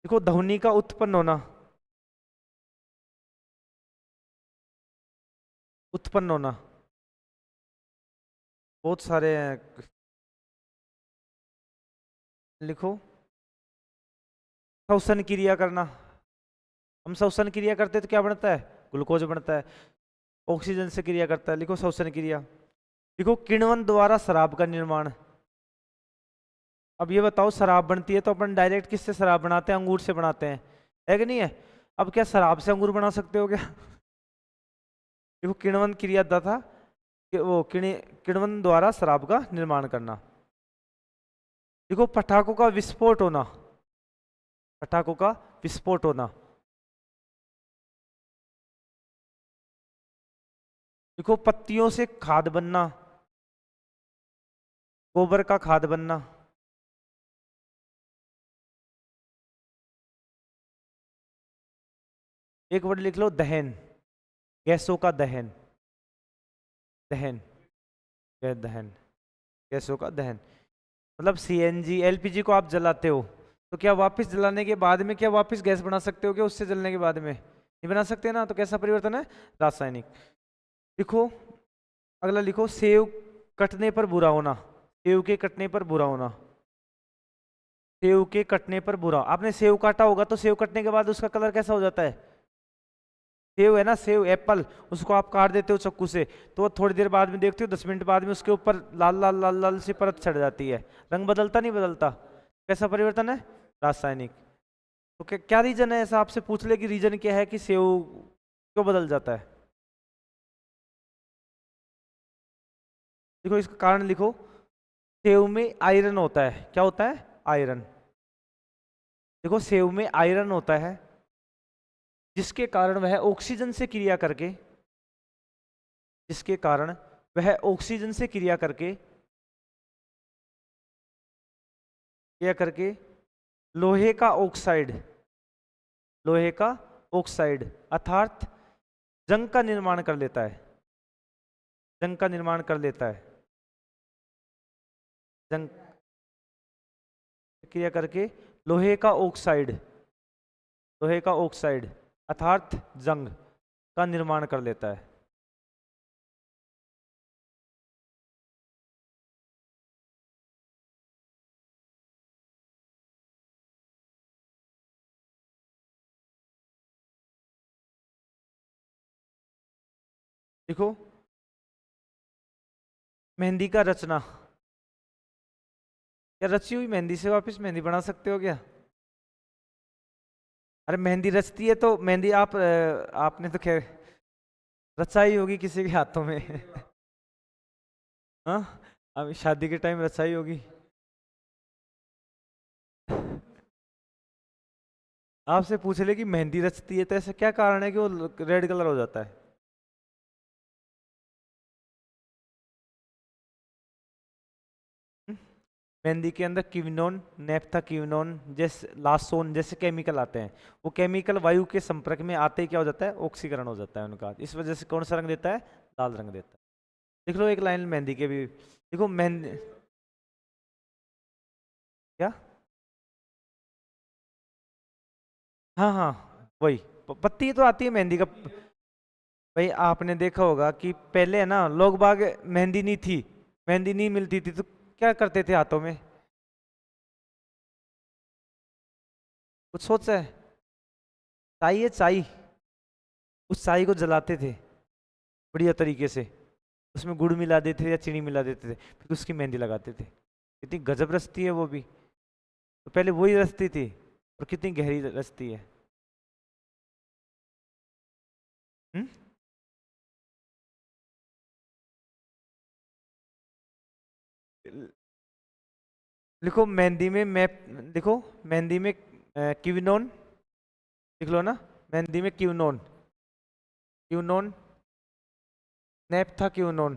देखो ध्वनि का उत्पन्न होना। उत्पन्न होना बहुत सारे हैं। लिखो श्वसन क्रिया करना। हम श्वसन क्रिया करते हैं तो क्या बनता है? ग्लूकोज बनता है, ऑक्सीजन से क्रिया करता है। लिखो श्वसन क्रिया। लिखो किण्वन द्वारा शराब का निर्माण। अब ये बताओ शराब बनती है तो अपन डायरेक्ट किससे शराब बनाते हैं? अंगूर से बनाते हैं, है कि नहीं है? अब क्या शराब से अंगूर बना सकते हो क्या? देखो किण्वन क्रिया था कि वो किण्वन द्वारा शराब का निर्माण करना। देखो पटाखों का विस्फोट होना। पटाखों का विस्फोट होना। देखो पत्तियों से खाद बनना। गोबर का खाद बनना। एक वर्ड लिख लो दहन। गैसों का दहन। दहन। दहन। गैसों का दहन मतलब सीएनजी एलपीजी को आप जलाते हो तो क्या वापस जलाने के बाद में क्या वापस गैस बना सकते हो क्या? उससे जलने के बाद में नहीं बना सकते ना। तो कैसा परिवर्तन है? रासायनिक। लिखो अगला, लिखो सेव कटने पर बुरा होना। सेव के कटने पर बुरा होना। सेव के कटने पर बुरा। आपने सेव काटा होगा तो सेव कटने के बाद उसका कलर कैसा हो जाता है? सेव है ना, सेव एप्पल, उसको आप काट देते हो चाकू से तो थोड़ी देर बाद में देखते हो 10 मिनट बाद में उसके ऊपर लाल लाल लाल लाल सी परत चढ़ जाती है। रंग बदलता नहीं बदलता? कैसा परिवर्तन है? रासायनिक। तो क्या रीजन है, ऐसा आपसे पूछ ले कि रीजन क्या है कि सेव क्यों बदल जाता है? देखो इसका कारण लिखो। सेव में आयरन होता है, क्या होता है? आयरन। देखो सेव में आयरन होता है, जिसके कारण वह ऑक्सीजन से क्रिया करके, जिसके कारण वह ऑक्सीजन से क्रिया करके लोहे का ऑक्साइड, लोहे का ऑक्साइड अर्थात जंग का निर्माण कर लेता है, जंग का निर्माण कर लेता है। जंग क्रिया करके लोहे का ऑक्साइड, लोहे का ऑक्साइड अर्थात जंग का निर्माण कर लेता है। देखो मेहंदी का रचना, क्या रची हुई मेहंदी से वापस मेहंदी बना सकते हो क्या? अरे मेहंदी रचती है तो मेहंदी आपने तो खैर रचाई होगी किसी के हाथों में। हाँ, अभी शादी के टाइम रचाई होगी। आपसे पूछ ले कि मेहंदी रचती है तो ऐसा क्या कारण है कि वो रेड कलर हो जाता है? मेहंदी के अंदर क्विनोन, नेप्थाक्विनोन जैसे लासोन जैसे केमिकल आते हैं। वो केमिकल वायु के संपर्क में आते ही क्या हो जाता है? ऑक्सीकरण हो जाता है उनका। इस वजह से कौन सा रंग देता है? लाल रंग देता है। देख लो एक लाइन मेहंदी के भी। देखो मेहंदी, क्या? हाँ हाँ, वही पत्ती तो आती है मेहंदी का। भाई आपने देखा होगा कि पहले है ना, लोग बाग मेहंदी नहीं थी, मेहंदी नहीं मिलती थी तो क्या करते थे हाथों में? कुछ सोचा है? चाय है, चाय। उस चाय को जलाते थे बढ़िया तरीके से, उसमें गुड़ मिला देते थे या चीनी मिला देते थे, फिर उसकी मेहंदी लगाते थे। कितनी गजब रचती है वो भी। तो पहले वही रचती थी, और कितनी गहरी रचती है। हम्म। लिखो मेहंदी में मैप, लिखो मेहंदी में क्विनोन, लिख लो ना। मेहंदी में क्विनोन, क्विनोन, नेप्थाक्विनोन,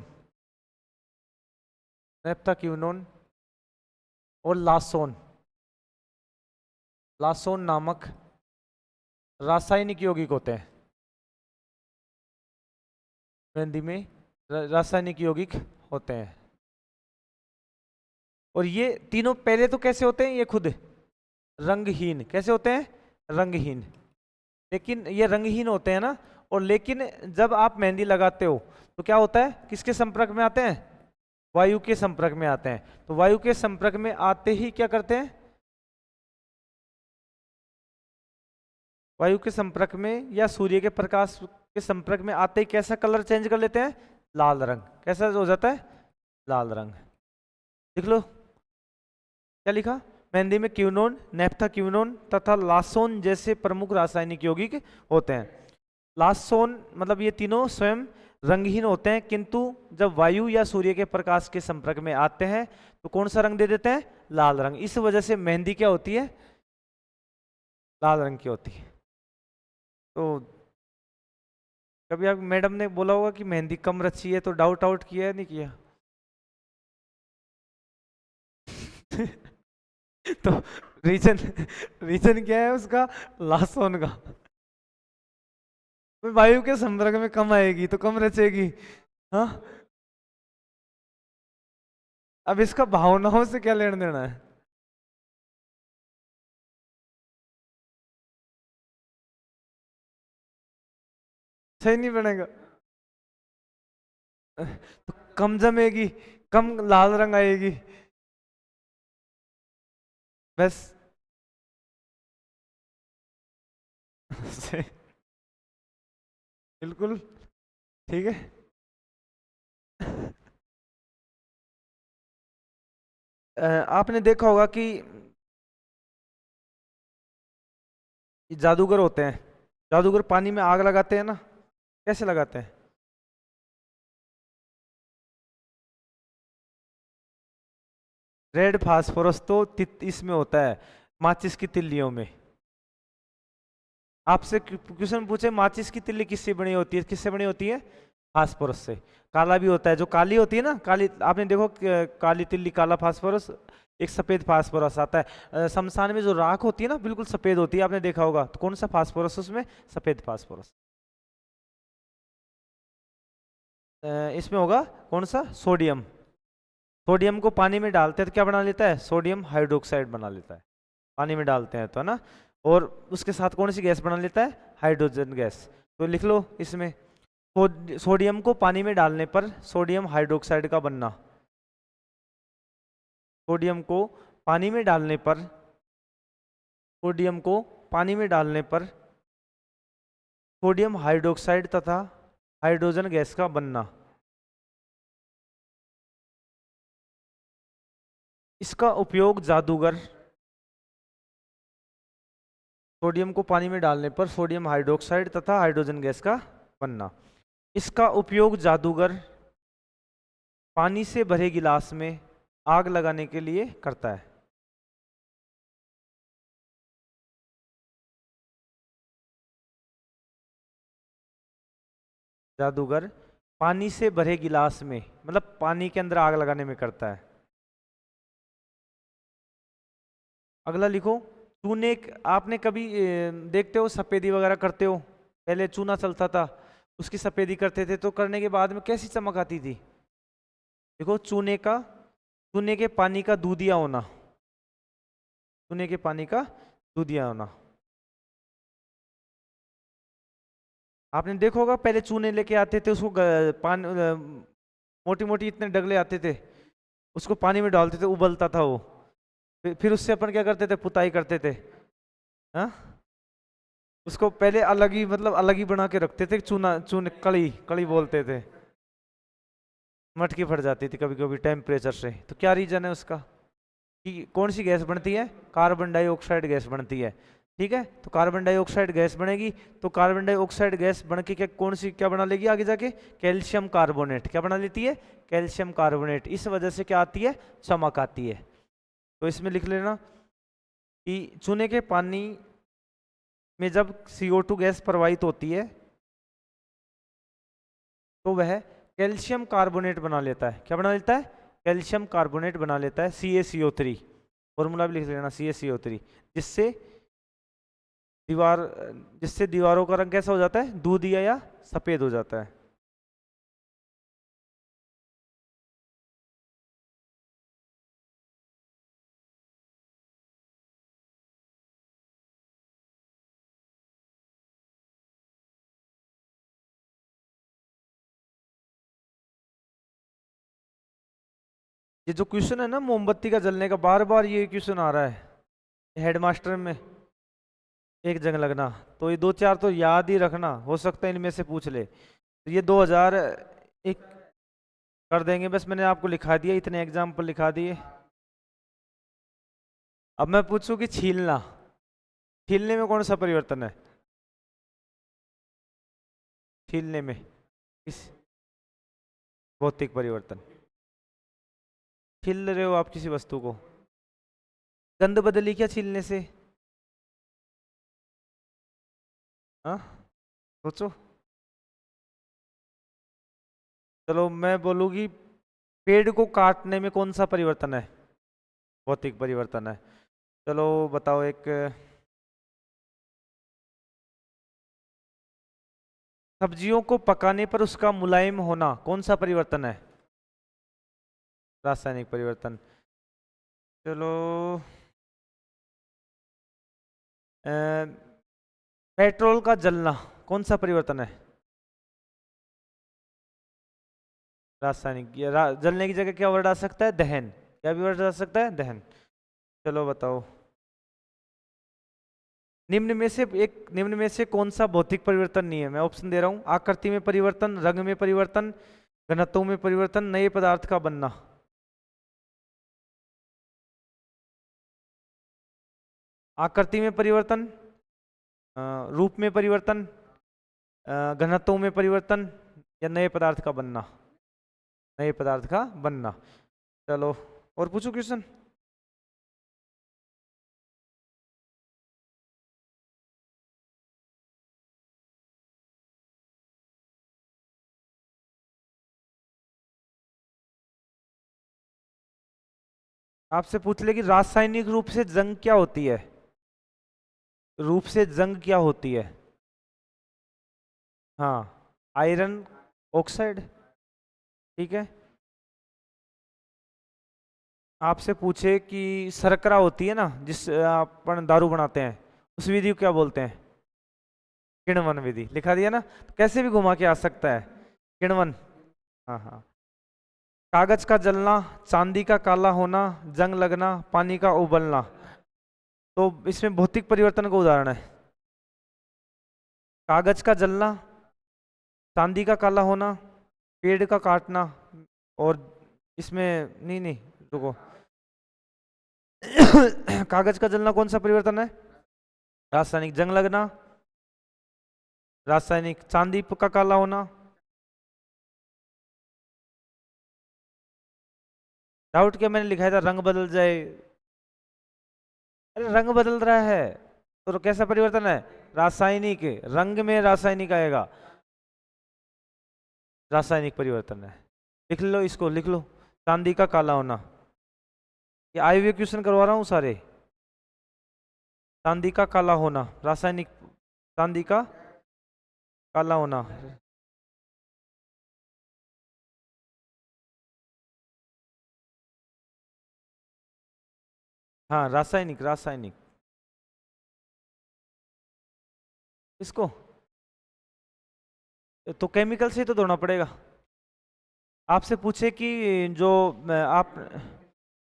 नेप्थाक्विनोन और लासोन, लासोन नामक रासायनिक यौगिक होते हैं मेहंदी में। रासायनिक यौगिक होते हैं। और ये तीनों पहले तो कैसे होते हैं? ये खुद रंगहीन, कैसे होते हैं? रंगहीन। लेकिन ये रंगहीन होते हैं ना, और लेकिन जब आप मेहंदी लगाते हो तो क्या होता है? किसके संपर्क में आते हैं? वायु के संपर्क में आते हैं। तो वायु के संपर्क में आते ही क्या करते हैं? वायु के संपर्क में या सूर्य के प्रकाश के संपर्क में आते ही कैसा कलर चेंज कर लेते हैं? लाल रंग। कैसा हो जाता है? लाल रंग। देख लो क्या लिखा। मेहंदी में क्यूनोन, नेप्थाक्विनोन तथा लासोन जैसे प्रमुख रासायनिक यौगिक होते हैं। लासोन मतलब ये तीनों स्वयं रंगहीन होते हैं, किंतु जब वायु या सूर्य के प्रकाश के संपर्क में आते हैं तो कौन सा रंग दे देते हैं? लाल रंग। इस वजह से मेहंदी क्या होती है? लाल रंग की होती है। तो कभी आप मैडम ने बोला होगा कि मेहंदी कम रची है तो डाउट आउट किया है, नहीं किया? तो रीजन, रीजन क्या है उसका? लासोन का। वायु के संपर्क में कम आएगी तो कम रचेगी। हाँ, अब इसका भावनाओं से क्या लेना देना है? सही नहीं बनेगा। तो कम जमेगी, कम लाल रंग आएगी बस। सही, बिल्कुल ठीक है। आपने देखा होगा कि ये जादूगर होते हैं। जादूगर पानी में आग लगाते हैं ना, कैसे लगाते हैं? रेड फास्फोरस तो इसमें होता है, माचिस की तिल्लियों में। आपसे क्वेश्चन पूछे माचिस की तिल्ली किससे बनी होती है, किससे बनी होती है? फास्फोरस से। काला भी होता है, जो काली होती है ना, काली आपने देखो काली तिल्ली, काला फास्फोरस, एक सफेद फास्फोरस आता है। शमशान में जो राख होती है ना, बिल्कुल सफेद होती है, आपने देखा होगा, तो कौन सा फास्फोरस उसमें? सफेद फास्फोरस। इसमें होगा कौन सा? सोडियम। सोडियम को पानी में डालते हैं तो क्या बना लेता है? सोडियम हाइड्रोक्साइड बना लेता है, पानी में डालते हैं तो, है ना। और उसके साथ कौन सी गैस बना लेता है? Hydrogen gas. तो लिख लो इसमें, सोडियम को पानी में डालने पर सोडियम हाइड्रोक्साइड का बनना। सोडियम को पानी में डालने पर, सोडियम को पानी में डालने पर सोडियम हाइड्रोक्साइड तथा हाइड्रोजन गैस का बनना। इसका उपयोग जादूगर, सोडियम को पानी में डालने पर सोडियम हाइड्रोक्साइड तथा हाइड्रोजन गैस का बनना। इसका उपयोग जादूगर पानी से भरे गिलास में आग लगाने के लिए करता है। जादूगर पानी से भरे गिलास में, मतलब पानी के अंदर आग लगाने में करता है। अगला लिखो, चूने, आपने कभी देखते हो सफेदी वगैरह करते हो, पहले चूना चलता था, उसकी सफेदी करते थे, तो करने के बाद में कैसी चमक आती थी? देखो, चूने के पानी का दूधिया होना, चूने के पानी का दूधिया होना। आपने देखा होगा, पहले चूने लेके आते थे, उसको पानी, मोटी मोटी इतने डगले आते थे, उसको पानी में डालते थे, उबलता था वो, फिर उससे अपन क्या करते थे? पुताई करते थे। हाँ, उसको पहले अलग ही, मतलब अलग ही बना के रखते थे, चूना, चून, कड़ी कड़ी बोलते थे। मटकी फट जाती थी कभी कभी टेम्परेचर से। तो क्या रीजन है उसका कि कौन सी गैस बनती है? कार्बन डाइऑक्साइड गैस बनती है। ठीक है, तो कार्बन डाइऑक्साइड गैस बनेगी, तो कार्बन डाइऑक्साइड गैस बन के क्या, कौन सी क्या बना लेगी आगे जाके? Calcium carbonate. क्या बना लेती है? Calcium carbonate. इस वजह से क्या आती है? चमक आती है। तो इसमें लिख लेना कि चूने के पानी में जब CO2 गैस प्रवाहित होती है तो वह कैल्शियम कार्बोनेट बना लेता है। क्या बना लेता है? कैल्शियम कार्बोनेट बना लेता है, CaCO3। फॉर्मूला भी लिख लेना, CaCO3, जिससे दीवार जिससे दीवारों का रंग कैसा हो जाता है? दूधिया या सफेद हो जाता है। ये जो क्वेश्चन है ना मोमबत्ती का जलने का, बार बार ये क्वेश्चन आ रहा है हेडमास्टर में, एक जंग लगना, तो ये दो चार तो याद ही रखना, हो सकता है इनमें से पूछ ले। तो ये 2001 कर देंगे, बस मैंने आपको लिखा दिया, इतने एग्जाम्पल लिखा दिए। अब मैं पूछूं कि छीलना, छीलने में कौन सा परिवर्तन है? छीलने में किस? भौतिक परिवर्तन। छील रहे हो आप किसी वस्तु को, गंध बदली क्या छीलने से? हाँ, सोचो। चलो मैं बोलूँगी, पेड़ को काटने में कौन सा परिवर्तन है? भौतिक परिवर्तन है। चलो बताओ एक, सब्जियों को पकाने पर उसका मुलायम होना कौन सा परिवर्तन है? रासायनिक परिवर्तन। चलो, अ, पेट्रोल का जलना कौन सा परिवर्तन है? रासायनिक। जलने की जगह क्या वर्ड आ सकता है? दहन। क्या भी वर्ड आ सकता है? दहन। चलो बताओ, निम्न में से कौन सा भौतिक परिवर्तन नहीं है? मैं ऑप्शन दे रहा हूं, आकृति में परिवर्तन, रंग में परिवर्तन, घनत्व में परिवर्तन, नए पदार्थ का बनना। आकृति में परिवर्तन, रूप में परिवर्तन, घनत्व में परिवर्तन, या नए पदार्थ का बनना? नए पदार्थ का बनना। चलो और पूछो क्वेश्चन। आपसे पूछ ले कि रासायनिक रूप से जंग क्या होती है? रूप से जंग क्या होती है? हाँ, आयरन ऑक्साइड। ठीक है। आपसे पूछे कि शर्करा होती है ना, जिस अपन दारू बनाते हैं, उस विधि को क्या बोलते हैं? किण्वन विधि। लिखा दिया ना, तो कैसे भी घुमा के आ सकता है, किण्वन। हाँ हाँ। कागज का जलना, चांदी का काला होना, जंग लगना, पानी का उबलना। तो इसमें भौतिक परिवर्तन का उदाहरण है। कागज का जलना, चांदी का काला होना, पेड़ का काटना, और इसमें नहीं नहीं रुको कागज का जलना कौन सा परिवर्तन है? रासायनिक। जंग लगना रासायनिक। चांदी का काला होना, डाउट क्या मैंने लिखा था रंग बदल जाए? अरे रंग बदल रहा है तो कैसा परिवर्तन है? रासायनिक। रंग में रासायनिक आएगा, रासायनिक परिवर्तन है। लिख लो, इसको लिख लो, चांदी का काला होना। ये आए हुए क्वेश्चन करवा रहा हूँ सारे। चांदी का काला होना रासायनिक, चांदी का काला होना। हाँ, रासायनिक रासायनिक। इसको तो केमिकल से ही तो धोना पड़ेगा। आपसे पूछे कि जो आप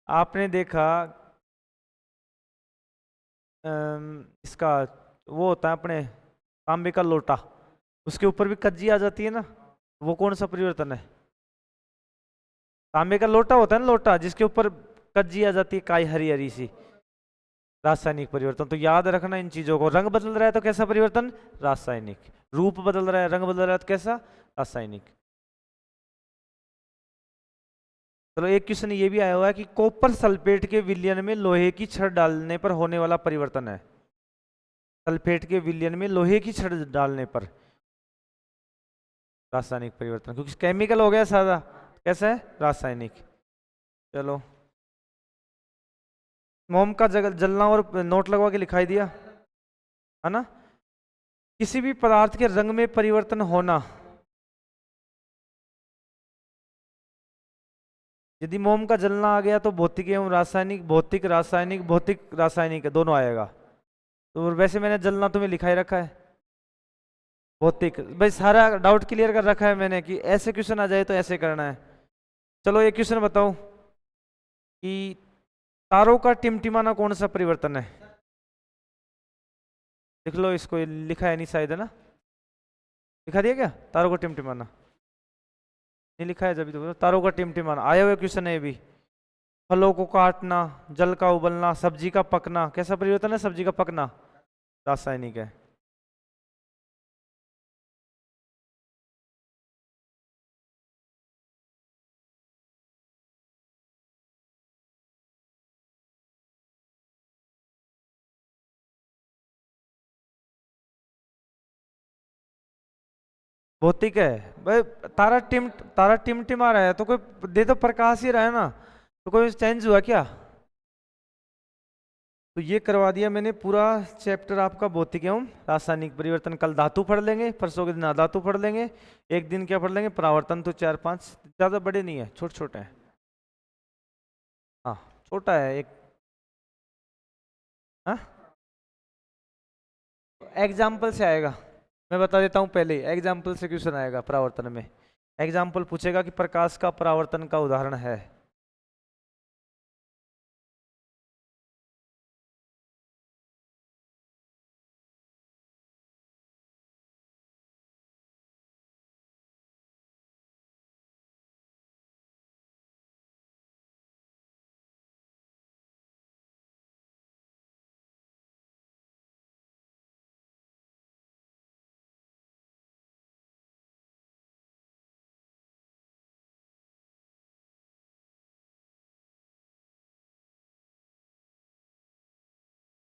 आपने देखा इसका वो होता है अपने तांबे का लोटा, उसके ऊपर भी कज्जी आ जाती है ना, वो कौन सा परिवर्तन है? तांबे का लोटा होता है ना, लोटा जिसके ऊपर कज्जी आ जाती है काई हरी हरी सी। रासायनिक परिवर्तन। तो याद रखना इन चीजों को। रंग बदल रहा है तो कैसा परिवर्तन? रासायनिक। रूप बदल रहा है, रंग बदल रहा है तो कैसा? रासायनिक। चलो एक क्वेश्चन ये भी आया हुआ है कि कॉपर सल्फेट के विलयन में लोहे की छड़ डालने पर होने वाला परिवर्तन है। सल्फेट के विलयन में लोहे की छड़ डालने पर रासायनिक परिवर्तन, क्योंकि केमिकल हो गया सादा। कैसा है? रासायनिक। चलो, मोम का जलना और नोट लगवा के लिखाई दिया है ना। किसी भी पदार्थ के रंग में परिवर्तन होना, यदि मोम का जलना आ गया तो भौतिक एवं रासायनिक, भौतिक रासायनिक, भौतिक रासायनिक दोनों आएगा। तो वैसे मैंने जलना तुम्हें लिखाई रखा है भौतिक। भाई सारा डाउट क्लियर कर रखा है मैंने कि ऐसे क्वेश्चन आ जाए तो ऐसे करना है। चलो एक क्वेश्चन बताओ कि तारों का टिमटिमाना कौन सा परिवर्तन है? लिख लो इसको, ये लिखा है नहीं शायद, है ना? लिखा दिया क्या तारों का टिमटिमाना? नहीं लिखा है, जब तो तारों का टिमटिमाना आया हुआ क्वेश्चन है ये भी। फलों को काटना, जल का उबलना, सब्जी का पकना, कैसा परिवर्तन है? सब्जी का पकना रासायनिक है। भौतिक है भाई। तारा टिमटिमा रहा है तो कोई दे तो प्रकाश ही रहा है ना, तो कोई चेंज हुआ क्या? तो ये करवा दिया मैंने पूरा चैप्टर आपका भौतिक एवं रासायनिक परिवर्तन। कल धातु पढ़ लेंगे, परसों के दिन अधातु पढ़ लेंगे, एक दिन क्या पढ़ लेंगे? परावर्तन। तो 4-5 ज्यादा बड़े नहीं है, छोटे छोटे हैं। हाँ, छोटा है एक। हाँ, एग्जाम्पल से आएगा, मैं बता देता हूँ पहले। एग्जाम्पल से क्वेश्चन आएगा परावर्तन में। एग्जाम्पल पूछेगा कि प्रकाश का परावर्तन का उदाहरण है।